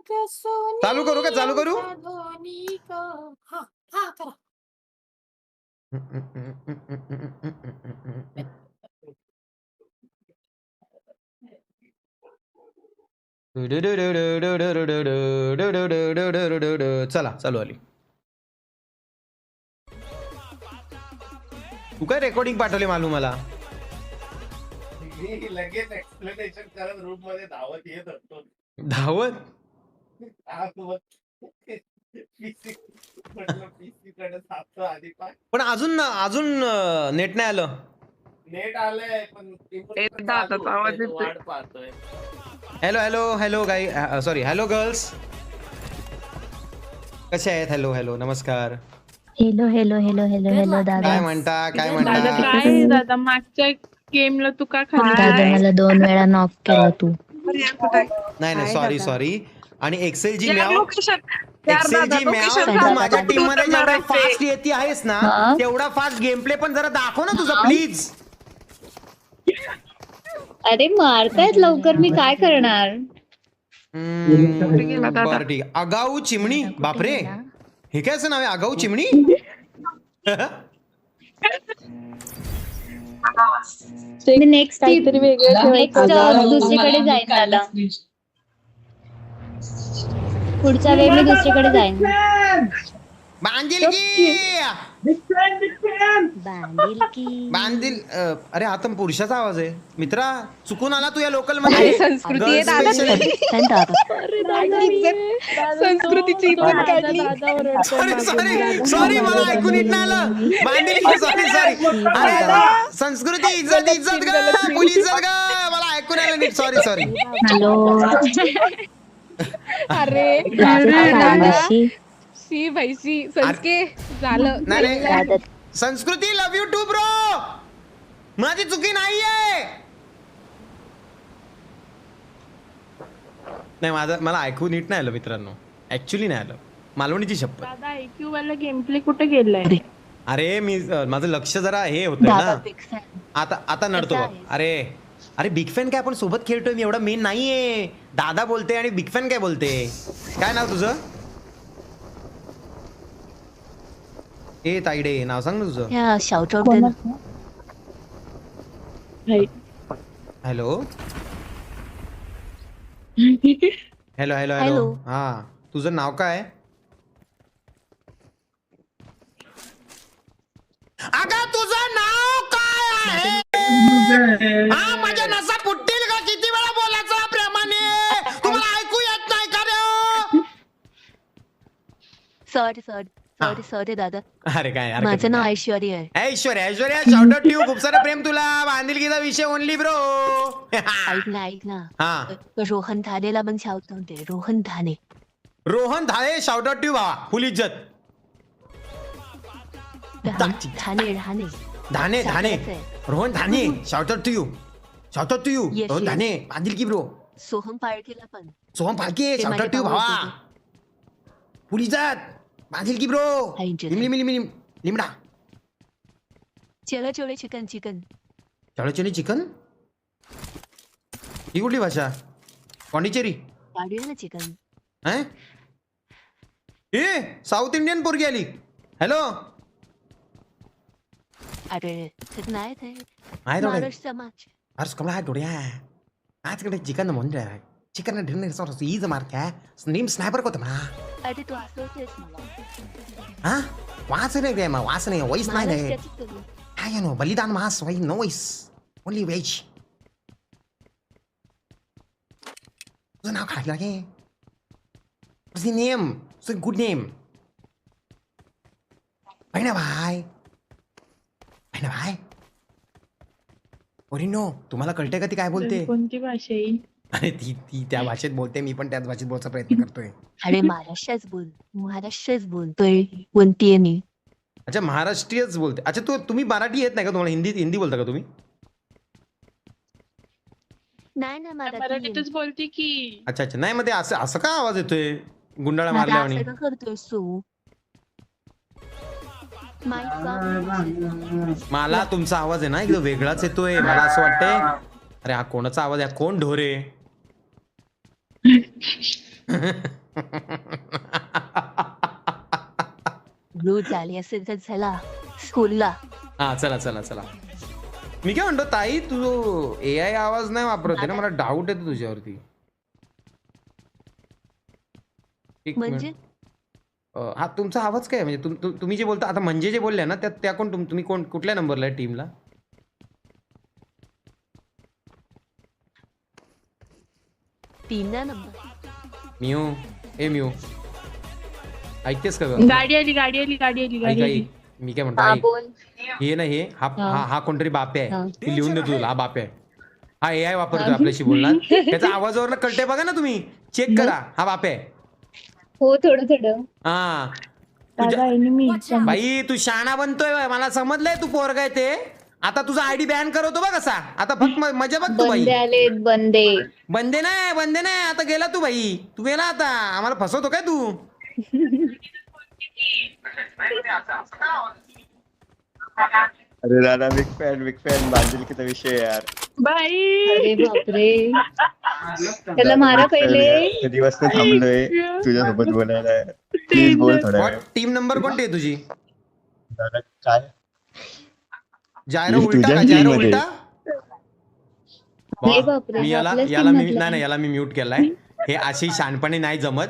चालू करू का चालू करू चला चालू आली. तू काय रेकॉर्डिंग पाठवली मालूम मला. मी लगेच एक्सप्लेनेशन करत रूम मध्ये धावत येत होतो. धावत पीसी कडे जातो आधी पण अजून नेट नाही आलं. नेट आलंय पण वाट पाहतोय. हॅलो हॅलो हॅलो गाई सॉरी हॅलो गर्ल्स कसे आहेत. हॅलो हॅलो नमस्कार. Hello hello hello hello hello दादा. काय म्हणता काय दादा म्हणता. काय दादा मागच्या गेमला तू का दादा खाल्ली मला 2 वेळा नॉक केलं तू. नाही नाही सॉरी सॉरी. आणि एक्सेल जी यार मॅव लोकेशन एक्सेल जी मॅव तू माझ्या टीम मध्ये जेवढा फास्ट येते आहेस ना हा? तेवढा फास्ट गेम प्ले पण जरा दाखव ना तुझा प्लीज. अरे मारतायत लवकर मी काय करणार. बर ठीक आहे. आगाऊ चिमणी बापरे हे काय असं नाव आहे आगाऊ चिमणी. नेक्स्ट दुसरीकडे जाईन दादा. पुढच्या वेळी मी दुसरीकडे जाईन. बांधील की बांधील. अरे आता पुरुषाचा आवाज आहे मित्रा. चुकून आला तू या लोकल मध्ये. संस्कृती आहे दादा. संस्कृतीची इज्जत काढली. सॉरी सॉरी सॉरी मला ऐकून नीट नाही आलं. बांधील की सॉरी सॉरी. अरे संस्कृती इज्जत इज्जत ग पोलीस इज्जत ग मला ऐकून आलं नीट. Sorry sorry. हॅलो अरे दादा सी भाई सी संस्के झालं. नाही नाही संस्कृती लव यू टू ब्रो. माझी चुकी नाहीये. नाही मला ऐकू नीट नाही आलं मित्रांनो. ऍक्च्युली नाही आलं. मालवणीची शपथ. दादा IQ वाला गेम प्ले कुठे गेलाय. अरे मी माझं लक्ष जरा हे होतं ना. आता नडतो बघ. अरे अरे बिग फॅन काय आपण सोबत खेळतोय. मी एवढा मेन नाहीये. दादा बोलते आणि बिग फॅन काय बोलते. काय नाव तुझं. ए ताईडे नाव सांग ना तुझं. हॅलो हॅलो हॅलो हॅलो हा तुझं नाव काय. अगं तुझं नाव काय आहे. हा माझ्या नसा फुटतील का. किती वेळा बोलायचं प्रेमाने. तुम्हाला ऐकू येत नाही का रे. सॉरी सॉरी सॉरी सॉरी दादा. अरे काय माझं नाव ऐश्वर्या आहे. Aishwarya Aishwarya shout out to. खूप सारं प्रेम तुला. बांधिलकीचा विषय ओनली ब्रो. ऐक ना हा रोहन ठाणेला पण शाउट आउट आहे. Rohan Thane. Rohan Dhale shout out to भावा. फुल इज्जत. Thane Thane Dhane Dhane Rohan Dhane shout out to you. Shout out to you Yes, Rohan yes. Dhane बांधिलकी ब्रो. सोहम पाळकेला पण. Soham Phalke shout out to भावा. फुल इज्जत बांधिलकी ब्रो. Hi, Jyoti. लिमडा चलो चोळे चिकन चिकन. चळचणी चिकन. ही कुठली भाषा. पॉंडिचेरी काढूया ना चिकन. है. ए साऊथ इंडियन पोरगी आली. हॅलो अरे ते नाही ते आहे थोडं. महाराष्ट्र समाज. अरे कमला आहे थोड्या आजकडे चिकन म्हणते चिकन डिनर ईज मारक्या नेम स्नॅपर कोते म्हणा. अरे तू असवतेस मला. हा वास नाही काय वास नाही वैस नाही नाही महाराष्ट्राची तू. काय नो बलिदान मास वै नो वैस ओनली व्हेज. तुझं नाव काय लागे. तुझी नेम तुझं गुड नेम. भाई भाई भाई ओरिनो तुम्हाला कळते का ती काय बोलते. कोणती भाषा येईल. अरे ती त्या भाषेत बोलते. मी पण त्याच भाषेत बोलायचा प्रयत्न करतोय. अरे महाराष्ट्रच बोलतोय. कोणतीये मी. अच्छा महाराष्ट्रीयच बोलते. अच्छा तुम्ही मराठी येत नाही का तुम्हाला. हिंदी बोलता का तुम्ही. नाही ना मराठीतच बोलते की. अच्छा अच्छा नाही मध्ये असं का आवाज येतोय गुंडाळा मारल्यावानी. करतोय तू. मला तुमचा आवाज आहे ना एकदम वेगळाच येतोय. मला असं वाटतंय अरे हा कोणाचा आवाज आहे. कोण ढोरे. रोज आली असेल तर चला स्कूलला. हा चला चला चला. मी काय म्हणतो ताई, तू AI आवाज नाही वापरते ना, मला डाऊट येतो तुझ्यावरती. एक म्हणजे मिनिट. हा तुमचा आवाज काय आहे? म्हणजे तुम्ही जे बोलता आता, म्हणजे जे बोलले ना त्या कोण तुम्ही कोण कुठल्या नंबरला आहे टीमला? तीनदा नंबर. म्यू ए म्यू ऐकतेस का ग? गाडी आली गाडी आली गाडी आली ऐक गाडी आली. ऐक, मी काय म्हणतो हा ऐक. बोल. हे ना हे हा कोणतरी बाप्या हा. आहे, तू लिहून देतो तुला. हा बाप्या आहे, हा AI वापरतोय आपल्याशी बोलणार. त्याचा आवाजावर कळते बघा ना तुम्ही, चेक करा. हा बाप्या आहे. हो थोडं थोडं. हा दादा enemy. बाई तू शहाणा बनतोय, मला समजलंय तू पोरगा आहे ते. आता तुझा ID बॅन करवतो बघ कसा. आता फक्त मजा बघ तू बाई. बंदे आले बंदे. बंदे नाही आता गेला तू बाई, तू गेला आता. आम्हाला फसवतो काय तू? अरे दादा बिग फॅन बांधील किती विषय आहे यार. बाई अरे बापरे. त्याला मारा पहिले. कधी वाजता थांबलोय तुझ्यासोबत बोलायला. प्लीज बोल थोड्या वेळ. टीम नंबर कोणती आहे तुझी? दादा काय जायरा मी उलटा तुझ्या का? जायरा team मध्ये. उलटा. अरे बापरे, मी याला आपल्याच याला team मी मधला नाही याला मी म्यूट केलाय. हे अशी शानपणी नाही जमत.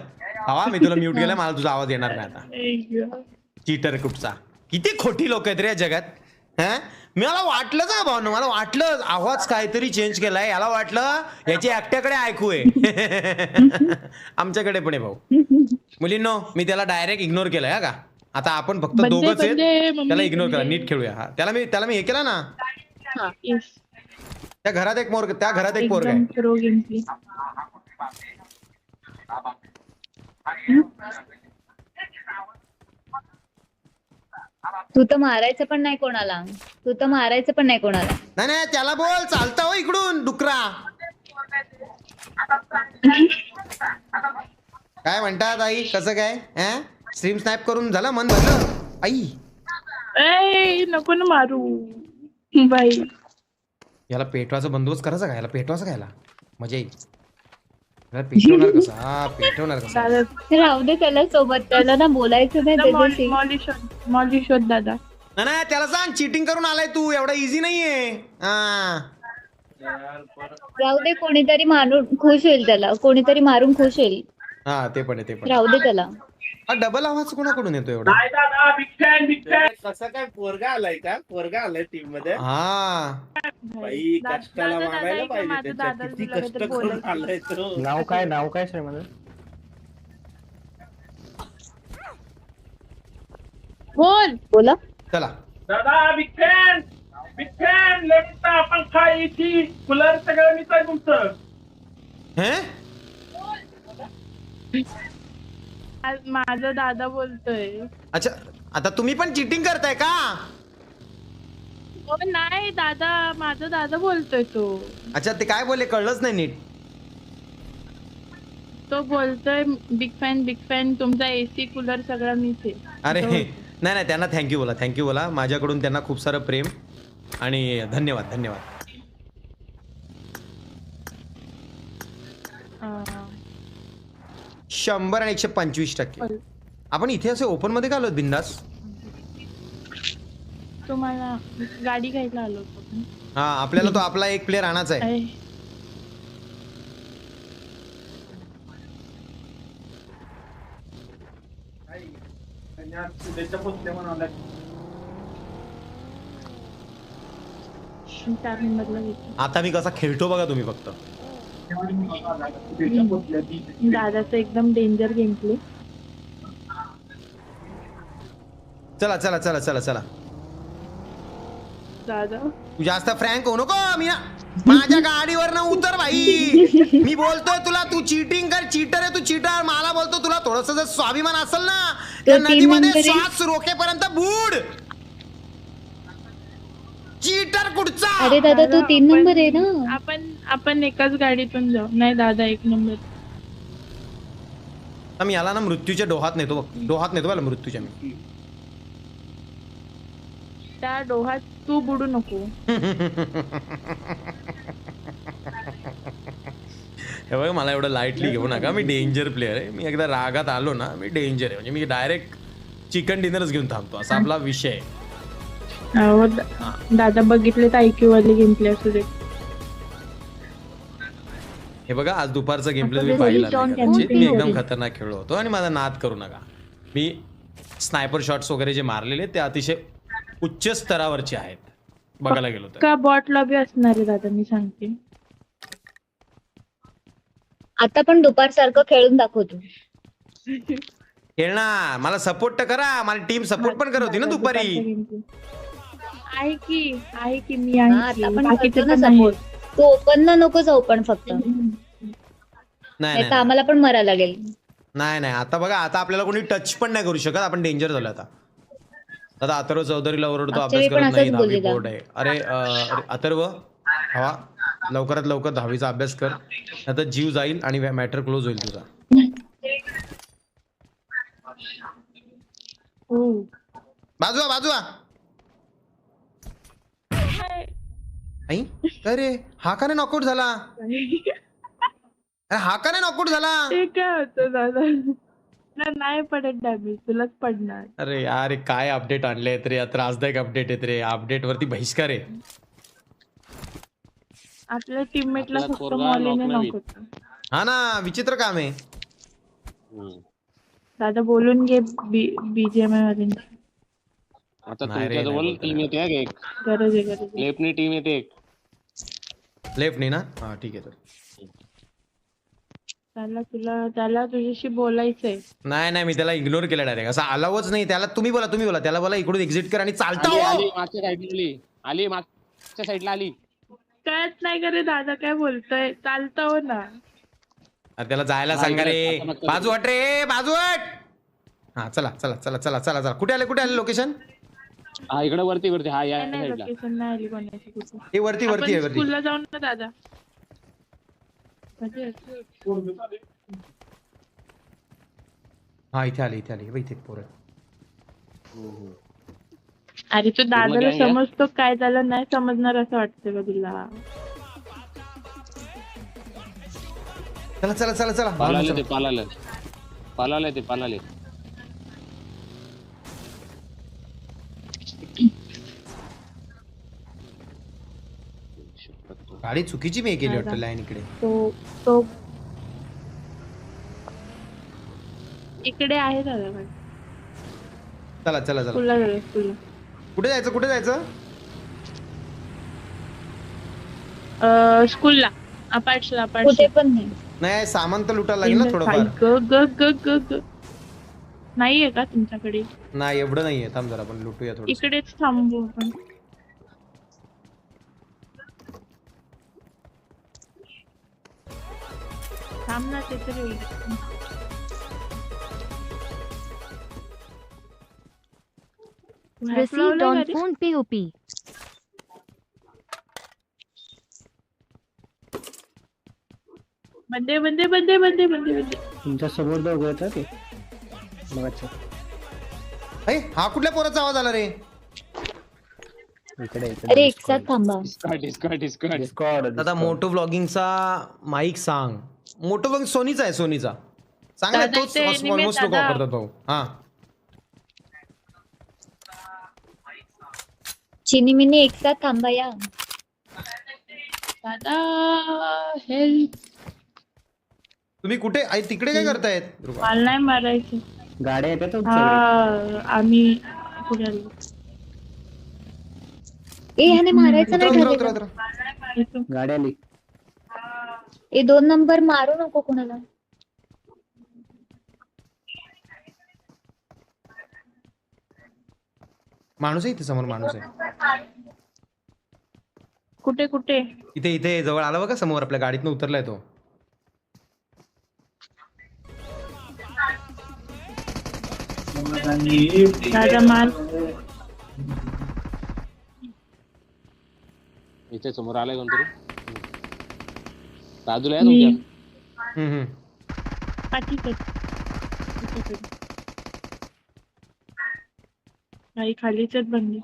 हवा मी तुला म्यूट केलाय, मला तुझा आवाज येणार नाही आता. चीटर कुठचा. किती खोटी लोक आहेत रे या जगात. हा मला वाटलंच ना भावना, मला वाटलं आवाज काहीतरी चेंज केलाय. याला वाटलं याची एकट्याकडे ऐकू आहे. आमच्याकडे पण आहे भाऊ. मुलींनो मी त्याला डायरेक्ट इग्नोर केलंय हा का. आता आपण फक्त बंदे, दोघंच आहेत. बंदे, मम्मी त्याला इग्नोर करा, बंदे. नीट खेळूया. हा त्याला मी हे केलं ना. हा. Yes. त्या घरात एक त्या घरात एक पोरग आहे. एकदम pro gameplay. तू तर मारायचं पण नाही कोणाला. नाही त्याला बोल, चालतं हो इकडून डुकरा. काय म्हणतात आई, कसं काय? स्ट्रीम स्नॅप करून झालं, मन भरलं आई? ए नको ना मारू बाई. याला पेटवाचा बंदोबस्त करायचा का? याला पेटवायचा का? याला मजा येईल. याला पेटवणार कसा? पेटवणार कसा? दादा राहू दे त्याला सोबत. त्याला ना बोलायचं नाही त्याच्याशी. मॉली शोध दादा. नाही त्याला सांग चीटिंग करून आलाय तू, एवढा इझी नाहीये. राहू दे, कोणीतरी मारून खुश होईल त्याला. कोणीतरी मारून खुश होईल. हा ते पण आहे, ते पण आहे. राहू दे त्याला. हा डबल आवाज कोणाकडून येतो एवढा? कसं काय पोरगा आलाय का? पोरगा आलाय टीम मध्ये. हा बाई कष्टाला दादा, मागायला दादा, पाहिजे माझं त्याच्या. दादा किती तुला कष्ट काहीतरी करून बोलायचं. आलाय तो. नाव काय श्रीमंत? बोल. बोला. चला. दादा बिग फॅन लेफ्ट आपण खायची कूलर सगळं मीच आहे तुमचं. हे आज माझा दादा बोलतोय. अच्छा, आता तुम्ही पण चीटिंग करताय का? हो नाही दादा, माझा दादा बोलतोय तो. अच्छा ते काय बोलले कळलंच नाही नीट. तो बोलतोय बिग फॅन तुमचा AC कूलर सगळा मीच आहे. अरे नाही त्यांना थँक्यू बोला माझ्याकडून. त्यांना खूप सारं प्रेम आणि धन्यवाद. अं, 100 आणि 125%. आपण इथे असे ओपन मध्ये का आलोत बिंदास? तुम्हाला गाडी घ्यायला आलो होतो. हा आपल्याला तो आपला एक प्लेअर आणायचा आहे. अरे, चार नंबरला घेतो. आता मी कसा खेळतो बघा तुम्ही फक्त. दादाचं एकदम डेंजर गेम प्ले. चला दादा तू जास्त फ्रँक हो नको. मी माझ्या गाडीवर ना उतर भाई. मी बोलतोय तुला, तू चीटिंग कर. चीटर आहे तू, चीटर. मला बोलतो तुला थोडस जर स्वाभिमान असेल ना, त्या नदीमध्ये श्वास रोखेपर्यंत बुड. चीटर कुठचा? अरे दादा तू 3 नंबर आहे ना. आपण एकाच गाडीतून जाऊ. नाही दादा 1 नंबर. मी याला ना मृत्यूच्या डोहात नेतो मला मृत्यूच्या मी. त्या डोहात तू बुडू नको. हे बघ मला एवढं लाईटली घेऊ नका, मी डेंजर प्लेअर आहे. मी एकदा रागात आलो ना मी डेंजर आहे, म्हणजे मी डायरेक्ट चिकन डिनरच घेऊन थांबतो असा आपला विषय आहे. अहो, दादा बघितले तर IQ वाले गेम प्ले असू दे. हे बघा आज दुपारचा गेम प्ले आता तुम्ही ते पाहिला John नाही कदाचित. मी Campbell एकदम होते. खतरनाक खेळलो होतो आणि माझा नाद करू नका. मी स्नायपर शॉट्स वगैरे जे मारलेले ते अतिशय उच्च स्तरावरचे आहेत बघायला गेलो तर. का बॉट लॉबी असणार आहे दादा, मी सांगते. आता पण दुपारसारखं खेळून दाखवतो. खेळणार मला सपोर्ट तर करा, मला टीम सपोर्ट पण करत होती ना दुपारी. आहे की मी हा, आहे आता की. पण बाकीचे करतो ना पण आहेत. support. तू ओपन ना नको जाऊ पण फक्त, नाही नाही तर नाही आम्हाला पण मरायला लागेल. नाही नाही आता बघा, आता आपल्याला कोणी टच पण नाही करू शकत, आपण डेंजर झालो आता. आता अथर्व चौधरीला ओरडतो मागच्या अभ्यास वेळी पण करत नाही, असंच 10वी बोललेला. बोर्ड आहे. अरे अथर्व हवा लवकरात लवकर 10वीचा अभ्यास कर, आता जीव जाईल आणि मॅटर क्लोज होईल तुझा. हो. बाजूला बाजूला आई अरे हा का नाही नॉकआउट झाला, अरे हा का नाही नॉकआउट झाला. ते काय होतं दादा, नाही पडत डॅमेज, तुलाच पडणार. अरे यार हे काय अपडेट आणले आहेत रे, त्रासदायक अपडेट आहेत रे, अपडेट वरती बहिष्कार आहे. आपल्या टीममेटला आपला फक्त पोरगा मॉलीने knock नाही नॉक होतं. हा ना विचित्र काम आहे. दादा बोलून घे BGMI वाल्यांची. आता नाही रे, तुमच्या नाही जवळ बोलतो टीम येते एक, गरज आहे. लेफ्टनी टीम येते एक. लेफ्ट नाही ना, हा ठीक आहे तर. त्याला तुझ्याशी बोलायचंय. नाही नाही मी त्याला इग्नोर केलं डायरेक्ट, असं अलावच नाही त्याला. तुम्ही बोला त्याला बोला इकडून एक्झिट कर आणि चालता आली हो. आली मागच्या साईडला आली मागच्या साईडला आली. कळत नाही का रे दादा काय बोलतोय, चालतं हो ना. अरे त्याला जायला हा, सांगा रे, इकडे आता बाजू हट रे बाजू हट. हा चला चला चला चला चला चला, कुठे आले लोकेशन. हा इकडे वरती हा या नाही साईडला. लोकेशन नाही आली कोणाची कुठे. हे वरती वरती आहे वरती. स्कूलला जाऊन ना दादा. हा इथे आले इथे पोरं. अरे तू दादाला gang आहे? समजतो, काय झालं नाही समजणार असं वाटतं का तुला. चला चला चला चला पालाले चला. ते पालाले. गाडी चुकीची मी केली वाटतं लाईन इकडे. तो इकडे आहे दादा. चला चला चला, स्कूलला जाऊया स्कूलला. कुठे जायचं. स्कूलला अपार्ट्सला कुठे पण नाही. नाही सामान तर लुटायला लागेल ना थोडंफार. ग नाहीये का तुमच्याकडे. नाही एवढं नाहीये, थांब जरा आपण लुटूया थोडं. इकडेच थांबू आपण. थांब ना ते तरी होईल. Received on phone POP. बंदे. तुमच्या समोर दोघं होतं ते मगाच्या. अरे हा कुठल्या पोराचा आवाज आला रे. इकडे अरे एक साथ थांबा. डिस्कॉर्ड. दादा मोटो व्लॉगिंगचा माईक सांग. मोटो व्लॉगिंग सोनीचा आहे, सोनीचा चांगला आहे, दादा, तोच ते anime ऑलमोस्ट लोक दादा. वापरतात भाऊ. हा चिनी मिनी एक साथ थांबा या. दादा हेल्प. तुम्ही कुठे तिकडे काय करतायत. मला नाही मारायचं. गाड्या येतात हा तुमच्याकडे. आम्ही पुढे आलो. ह्याने मारायचं नाही उतरा, ठरवलं. उतरा, उतरा. येतो. गाडी आली. 2 नंबर मारू नको कोणाला. माणूस आहे इथे समोर, माणूस आहे कुठे इथे जवळ आला बघा समोर, आपल्या गाडीतनं उतरलाय तो. दादा मार. इथे समोर आलाय कोणतरी. बाजूला आहे तुमच्या. हम्म. काही खालीच आहेत बंदी.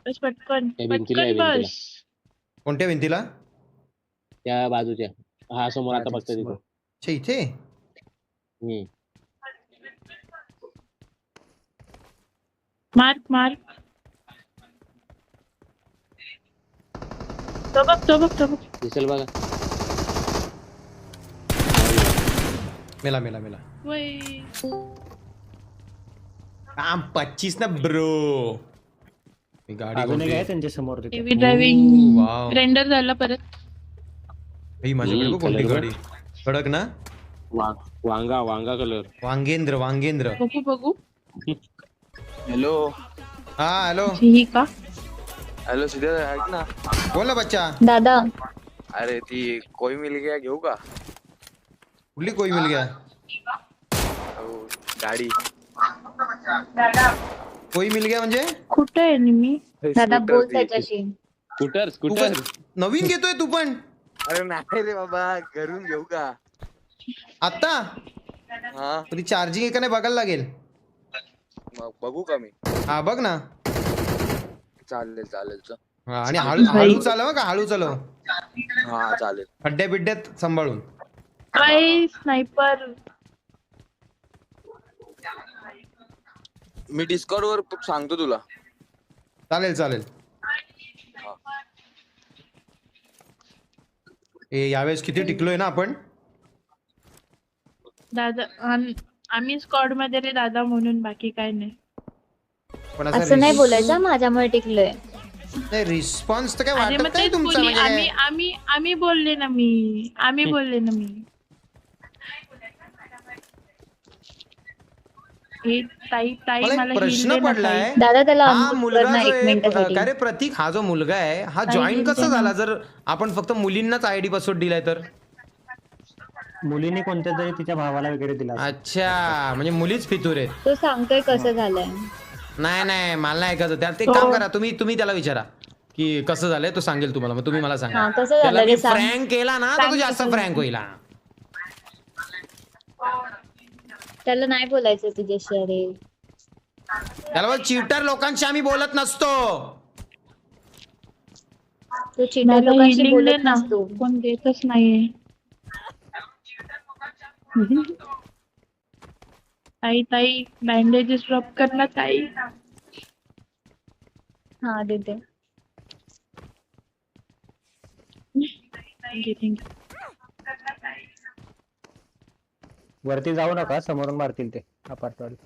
बस पटकन भिंतीला आहे, भिंतीला. कोणत्या भिंतीला. त्या बाजूच्या. हा समोर आता बघतोय तिथं. अच्छा इथे मार्क तो बघ दिसेल बघा. मेला काम 25 ना ब्रो. गाडी कोणती? त्यांच्या समोर हेवी ड्रायव्हिंग वाव. रेंडर झाला परत. ही माझ्याकडे बघ कोणती कलर गाडी कडक ना. वांगा कलर. वांगेंद्र बघू हॅलो हा हॅलो ही का हॅलो सिद्धार्थ ऐक ना. बोल ना बच्चा. दादा अरे ती कोई मिल गया घेऊ का? कुठली कोई मिल गया? हो, गाडी कोई मिल गया म्हणजे कुठे आहे मी दादा बोल त्याच्याशी. स्कूटर तू स्कूटर. पण नवीन घेतोय तू पण अरे नाही रे बाबा घरून घेऊ का? आता हा तुझी चार्जिंग आहे का नाही बघायला लागेल. मग बघू का मी? हा बघ ना. चालेल चल. हा, आणि हळू चालव का हळू चालव. हा चालेल. खड्ड्या बिड्ड्यात सांभाळून. काय स्नायपर मी डिस्कॉर्ड वर सांगतो तुला. चालेल यावेळेस किती टिकलोय ना आपण. दादा आम्ही स्क्वॉड मध्ये रे दादा म्हणून बाकी काय नाही. पण असं नाही बोलायचं माझ्यामुळे टिकलोय. रिस्पॉन्स तर काय अरे मग वाटत नाही तेच तुमचा बोलली. म्हणजे आम्ही बोलले ना मी हे ताई मला मला एक प्रश्न हिल दे ना पडलाय. ताई. दादा त्याला हा unmute कर मुलगा ना जो 1 आहे मिनिटासाठी. का रे प्रतीक हा जो मुलगा आहे हा जॉईन कसा झाला जर आपण फक्त मुलींनाच आयडी पासवर्ड दिलाय तर. मुलीने कोणत्या तरी तिच्या भावाला वगैरे दिला. अच्छा म्हणजे मुलीच फितूर आहेत. तो सांगतोय कसं झालंय. नाही मला नाही ऐकायचं. त्यात एक काम करा तुम्ही त्याला विचारा की कसं झालंय तो सांगेल तुम्हाला. मग तुम्ही मला सांगा. हा कसं त्याला झालं मी रे सांग. फ्रँक केला ना तर तो जास्त फ्रँक होईल. त्याला नाही बोलायचं तुझ्याशी. अरे त्याला बघ चीटर लोकांशी आम्ही बोलत नसतो. तो चिटर मला लोकांशी healing दे बोलत ना. नसतो. कोण देतच नाहीये. ताई बँडेजेस ड्रॉप कर ना ताई. हा देते. थँक्यू. वरती जाऊ नका समोरून मारतील ते अपार्टमेंट.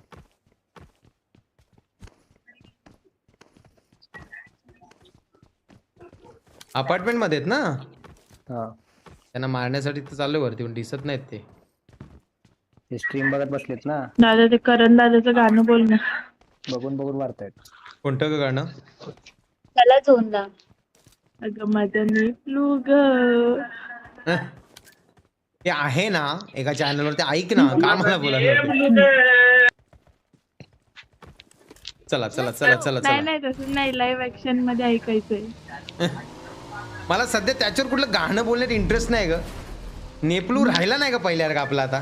अपार्टमेंट मध्ये आहेत ना. हा त्यांना मारण्यासाठी तर चाललोय वरती पण दिसत नाहीत ते. ते स्ट्रीम बघत बसलेत ना. दादा ते करण दादाचं गाणं बोल ना. बघून मारतायत. कोणतं ग गाणं. त्याला झोन ला. अगं माझं नेपलू ग. ते आहे ना एका चॅनलवर ते ऐक ना का मला बोला. चला नाही तसं नाही लाईव्ह ऍक्शन मध्ये ऐकायचंय. मला सध्या त्याच्यावर कुठलं गाणं बोलण्यात इंटरेस्ट नाही ग. नेपलू राहिला नाही का पहिल्यासारखा आपला आता.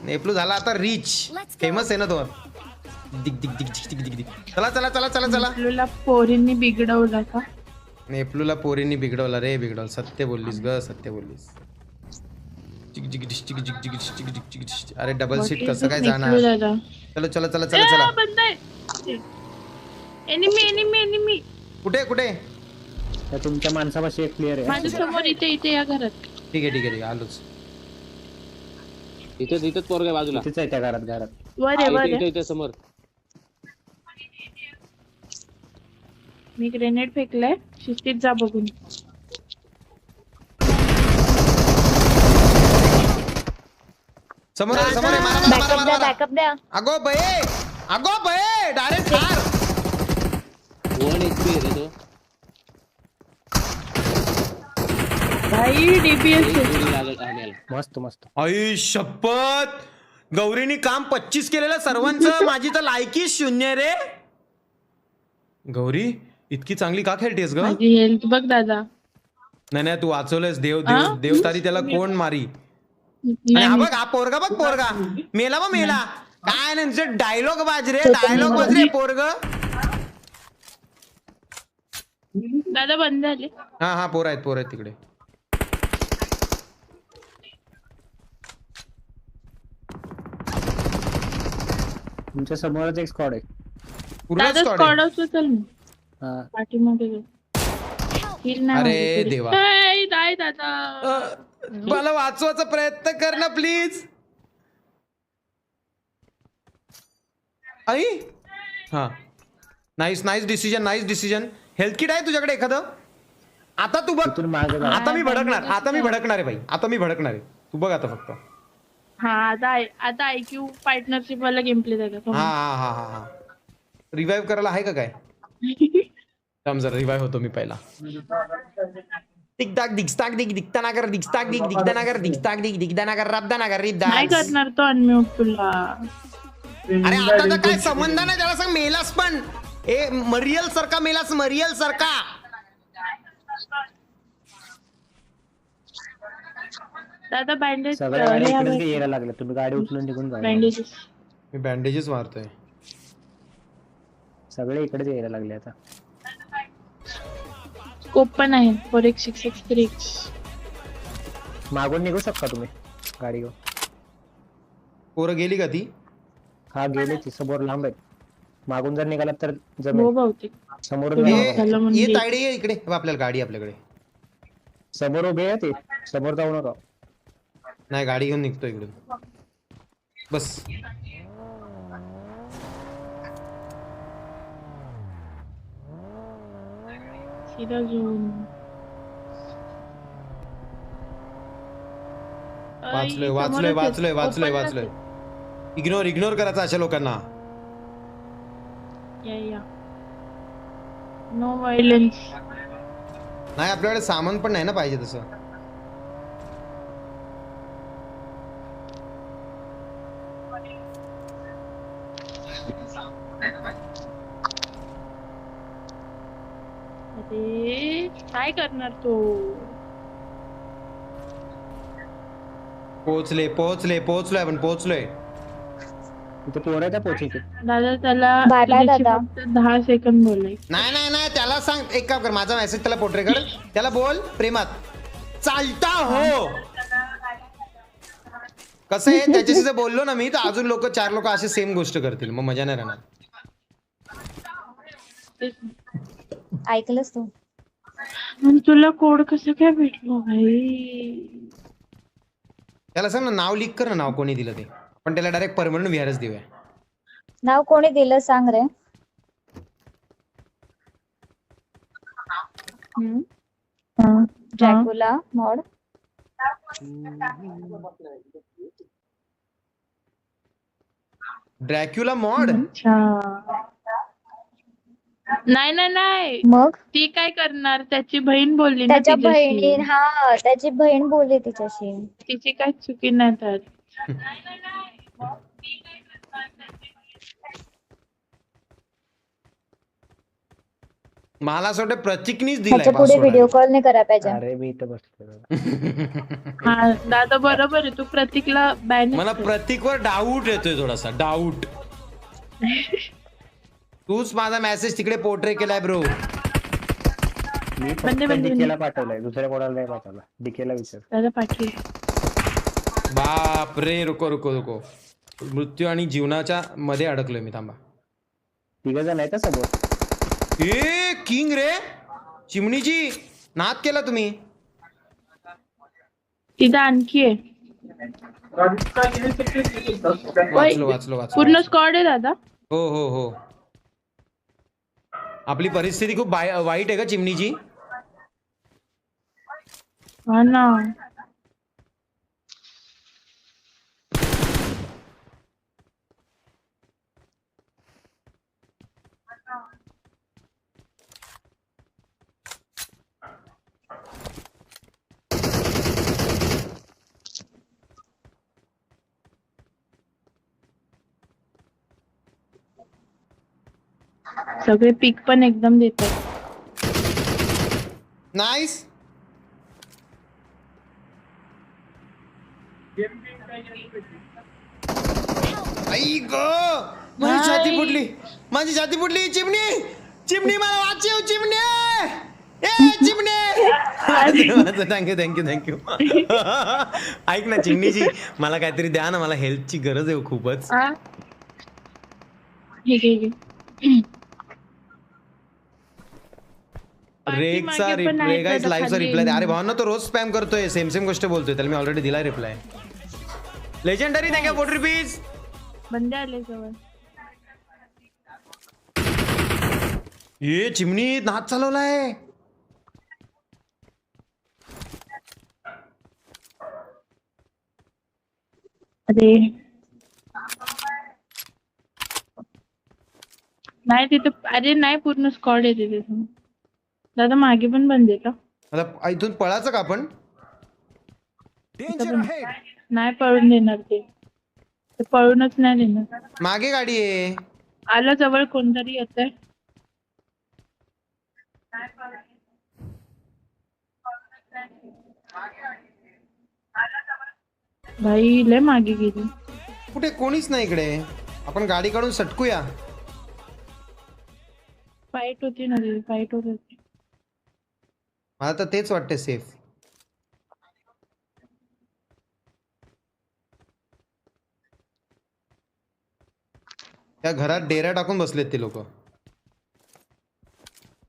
नेपलू झाला आता रिच फेमस आहे ना तो. दिग दिग दिग दिग दिग दिग. चला नेपलूला पोरींनी बिघडवला का. नेपलूला पोरींनी बिघडवला रे बिघडवला. सत्य बोललीस ग सत्य बोललीस. अरे डबल सीट कसं काय जाणार. चला बंद आहे. एनिमी कुठे त्या तुमच्या माणसापाशी एक प्लेअर आहे. माझ्या समोर इथे या घरात. ठीक आहे आलोच. इथंच पोरगा बाजूला. तिथेच आहे त्या घरात. वर इथे समोर. मी ग्रेनेड फेकलाय. शिस्तीत जा बघून. समोर बॅकअप द्या. अगो बये डायरेक्ट ठार. 1 HP रे तो. भाई डीपीएस मस्त. आई शपथ गौरीनी काम 25 केलेलं सर्वांचं. माझी तर लायकी 0 रे. गौरी इतकी चांगली का खेळतेस ग. माझी हेल्थ बघ दादा. नाही तू वाचवलंस. देवतारी त्याला कोण मारी. आणि हा बघ हा पोरगा मेला काय नाही डायलॉग बाजरे पोरग. दादा बंद झाले. हा पोर आहेत तिकडे. तुमच्या समोरच एक स्क्वॉड आहे. पूर्ण दादा squad स्क्वॉड आहे. असतो चल ना. हा. पाठीमागे जाऊ. Kill नाही अरे मारली तरी. देवा. नाही नाही दादा. मला वाचवायचा प्रयत्न कर ना प्लीज. आई हा nice nice decision nice decision. Health kit आहे तुझ्याकडे एखादं? आता तू बघ. तिथून मागे जा. आता मी भडकणार आहे भाई. आता मी भडकणार आहे. तू बघ आता फक्त. हा आता IQ पार्टनरशिप वाला गेम प्ले झाला. हा हा हा हा हा. रिवाइव्ह करायला आहे का काय? थांब जरा रिवाइव्ह होतो मी पहिला. टिकटाक दिगस्ताक दिग दिगतानागर दिगस्ताक दिग दिगदानागर दिगस्ताक दिग दिगदानागर रब्दानागर नाही रिबदा. करणार तो अनम्यूट तुला. अरे आता तर काय संबंध नाही त्याला सांग. मेलास पण ए मरियल सारखा मेलास मरियल सारखा. दादा बँडेज सगळ्या गाड्या इकडेच यायला लागल्या. तुम्ही गाडी उचलून निघून जा. बँडेजेस. मी बँडेजेस मारतोय. सगळे इकडेच यायला लागले आता. स्कोप पण आहे 4x6x3x. मागून निघू शकता तुम्ही गाडी घेऊन. पोरं गेली का ती? हा गेले ती समोर लांब आहे. मागून जर निघालात तर हो जमेल. बहुतेक. समोरून ए, जाऊ नका. झालं म्हणजे. ये तायडे ये इकडे. हो, आपल्याला गाडी आपल्याकडे. समोर उभे आहे ते. समोर जाऊ नका. नाही गाडी घेऊन निघतो इकडून. बस सीधा झोन. वाचलोय वाचलोय वाचलोय वाचलोय वाचलोय. इग्नोर करायचा अशा लोकांना. या नो व्हायलेन्स. नाही आपल्याकडे सामान पण नाही ना पाहिजे तसं. अरे काय करणार तो. पोहोचलोय आपण पोहोचलोय. तिथे पोर आहे त्या पोहोचीचे. दादा त्याला बाय बाय तुझ्याशी दादा. फक्त 10 सेकंद बोलाय. नाही त्याला सांग एक काम कर. माझा मेसेज त्याला पोर्ट्रे कर. त्याला बोल प्रेमात चालता हो. कसं आहे त्याच्याशी जर बोललो ना मी तर अजून 4 लोक असे सेम गोष्ट करतील. मग मजा नाही राहणार. ऐकलंस तू? आणि तुला कोड कसं काय भेटलो भाई. त्याला सांग ना नाव लीक कर ना. नाव कोणी दिलं ते. पण त्याला डायरेक्ट परमनंट व्हीआरएस देऊया. नाव कोणी दिलं सांग रे. Dracula mod. Dracula mod. अच्छा. नाही मग ती काय करणार. त्याची बहीण बोलली ना त्याच्या तिच्याशी. बहिणी हा त्याची बहीण बोलली तिच्याशी. तिची काय चुकी नाही त्यात. मला असं वाटतं प्रतीकनीच त्याच्या दिलाय पुढे व्हिडिओ कॉल नाही करायला पाहिजे. अरे मी इथं बसलो. हा दादा बरोबर आहे. तू प्रतीकला बॅन. मला प्रतीकवर डाऊट येतोय थोडासा डाऊट. तूच माझा मेसेज तिकडे पोर्ट्रे केलाय ब्रो. मी फक्त बंदे. डीकेला पाठवलाय. दुसऱ्या कोणाला नाही पाठवला. डीकेला विचार. दादा पाठवी. बाप रे. रुको. मृत्यू आणि जीवनाच्या मध्ये अडकलोय मी. थांबा. 3 जण आहेत समोर. ए किंग रे. चिमणीजी नाद केला तुम्ही. तिथं आणखी आहे. वाचलो. पूर्ण स्क्वॉड आहे दादा. हो आपली परिस्थिती खूप वाईट आहे का चिमणीजी. हा ना. सगळे पीक पण एकदम देतात. नाईस. आई ग माझी छाती फुटली. चिमणी मला वाचव. चिमणी थँक्यू. ऐक ना चिमणीजी मला काहीतरी द्या ना. मला हेल्थची गरज आहे खूपच. हे घे. रेगचा पाठीमागे पण आहेत रेगाइज दादा लाईव्हचा खाली. रिप्लाय द्या. अरे भावना तो रोज स्पॅम करतोय, सेम गोष्ट बोलतोय, त्याला मी ऑलरेडी दिलाय reply. Legendary thank you 40 rupees. बंदे आले जवळ. ये चिमणी नाच चालवलाय. अरे नाही तिथे, अरे नाही पूर्ण स्क्वॉड आहे तिथे. दादा मागे पण बंद आहे का? आता इथून पळायचं का आपण? नाही पळून देणार ते पळूनच नाही देणार. मागे गाडी आहे. आलं जवळ कोणतरी येत आहे. भाई लय मागे गेली. कुठे कोणीच नाही इकडे. आपण गाडी काढून सटकूया. फाईट होती ना रे, फाईट होत होती. मला तर तेच वाटते सेफ. त्या घरात डेरा टाकून बसलेत ते लोक.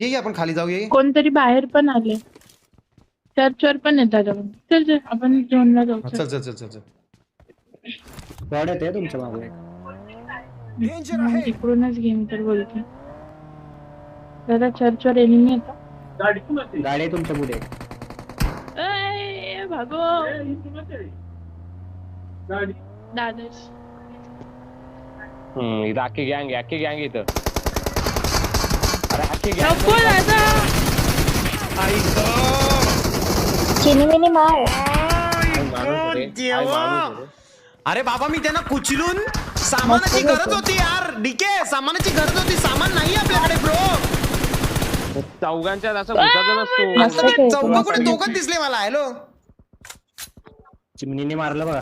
ये आपण खाली जाऊया. कोणतरी बाहेर पण आले. चर्चवर पण येतात. चल चल आपण झोनला जाऊ. चल चल चल चल चल. स्क्वॉड येते तुमच्या मागे. तिकडूनच गेम तर बोलते. दादा चर्चवर एनिमी येतात. गाडी कुणाची? गाडी आहे तुमच्या पुढे. ए, भागो. गाडी दादाच इथं अख्खी गँग इथं. अरे अख्खी गँग. नको दादा. चिनीमिनी मार. अरे बाबा मी त्यांना कुचलून सामानाची गरज होती यार. डीके सामानाची गरज होती. सामान नाही आपल्याकडे ब्रो. चौघांच्यात असं घुसायचं नसतो. मस्त खेळतो, चौघ मस्त कुठे खेळतो. दोघं दिसले मला. हॅलो चिमणीने मारलं बघा.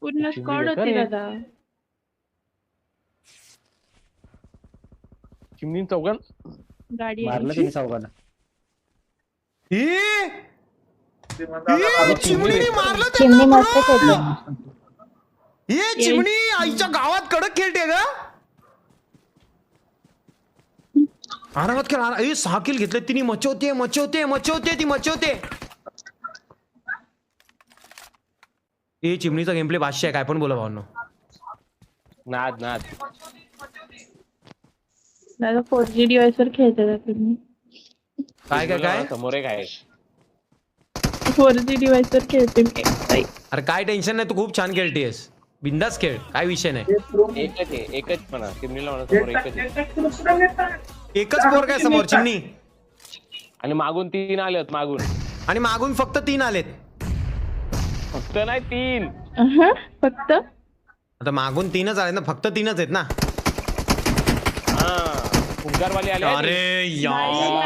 पूर्ण स्क्वॉड होती दादा. चिमणी चौघां. गाडी मारलं आली. तिने चौघांना. चिमणीने मारलं चिमणी त्यांना मस्त bro. खेळते. हे चिमणी आईच्या गावात कडक खेळते का? आरामात खेळ. 6 किल घेतले तिने. मचवते ती. हे चिमणीचा गेम प्ले 500 आहे. काय पण बोला भावनो. नाद दादा 4G डिव्हाइस वर खेळते का तुम्ही? काय समोर एक आहे. 4G डिव्हाइस वर खेळते मी. अरे काय टेन्शन नाही. तू खूप छान खेळतेस. बिंदास खेळ. काय विषय नाही. एकच म्हणा चिमणीला म्हणा समोर एकच आहे. एकच पोर काय समोर चिमणी. आणि मागून 3 आलेत मागून. आणि मागून फक्त 3 आलेत. फक्त नाही 3. फक्त आता मागून 3च आले ना. फक्त 3च आहेत ना. फुंकारवाले आले. अरे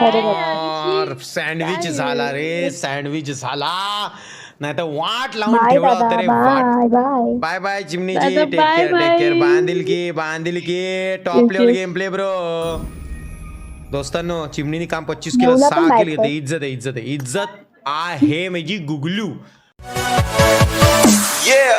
अरे यार सँडविच झाला रे. सँडविच झाला. नाही तर वाट लावून बाय ठेवला दादा, होता रे. वाट. बाय. बाय बाय चिमणीजी. दादा, टेक bye केअर bye. बांधिल की top level game play bro. दोस्तांनो चिमणीने काम 25 किलो नवला पण 6 bye किल कर. घेते. इज्जत आहे माझी गुगलू. Yeah.